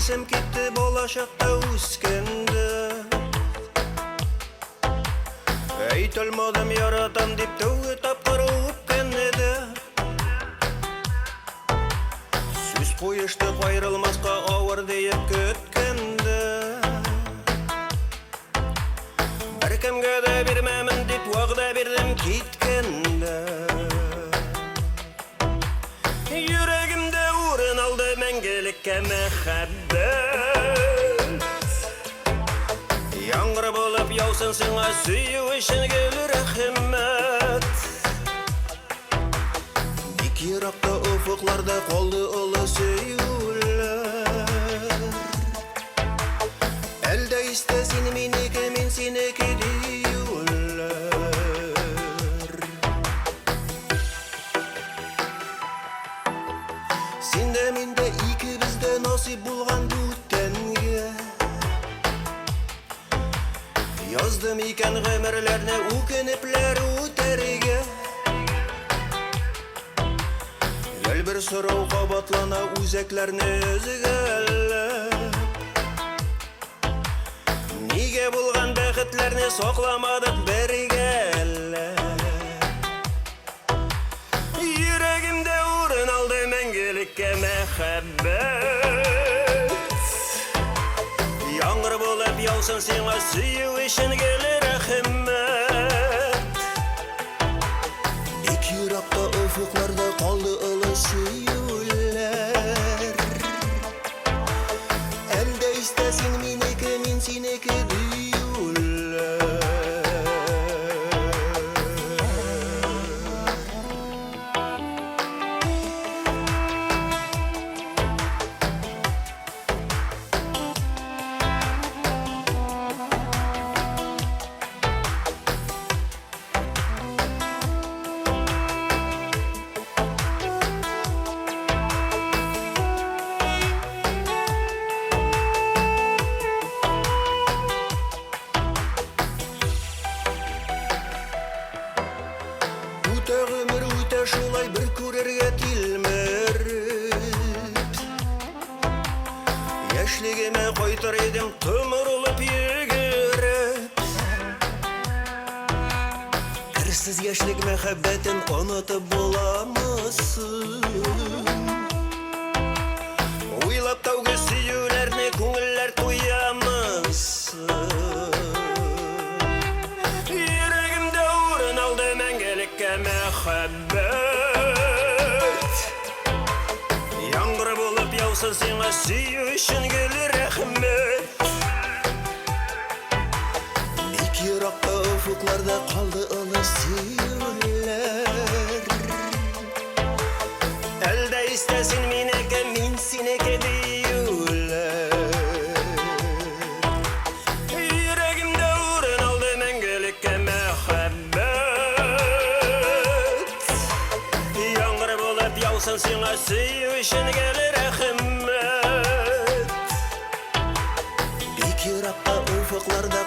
Esem ketdi bolashaqda o'skanda. Aytolmadim yaratam deb tövbe tapqir o'pgan edi. Сөз qo'yishdi qayrilmasqa og'ir deyib көткәндә. Bir kimga da bermamin deb va'da berdim ketganda. Yuragimda o'rin oldi mangilikka muhabbat. Yağmur bo'lib yog'sin senga suyishing gelir rahmat. Dik yiroqda ufuqlarda qoldi ulu suyular. Elde iste sen meniki men seniki deyular. Sende mende ikimizde nasip bo'lgan bu tanga. Yazdım iken ömürlerine ukenipler uteriga. Gel bir soruv qabatlana uzaklarni özgəllab. Nige bulgan baxtlarni soqlamadık bergəllab. Yuragimda o'rin oldi mangilikka muhabbat. Yağmur bo'lib yog'sin senga suyishing gelir rahmat. Dik yiroqda ufuqlarda qoldi ulu suyular. Elde istasin meniki men seniki deyular. Ömür öte şulay bir көрерге tilmerip. Яшьлегіме қайтар едім тымырылып егеріп. Кірсіз яшьлік мәхәббәтін ұнытып боламысың? Ойлап тауғы сүйеулеріне көңіллер қоямысың? Yüragimda o'rin oldi mangilikka muhabbat. Yağmur bo'lib yog'sin senga suyishing gelir rahmat. Dik yiroqda ufuqlarda qoldi ulu suyular. Elde istasin meniki men seniki deyular. Yuragimda o'rin oldi mangilikka muhabbat. Yağmur bo'lib yog'sin senga suyishing gelir rahmat. Dik yiroqda ufuqlarda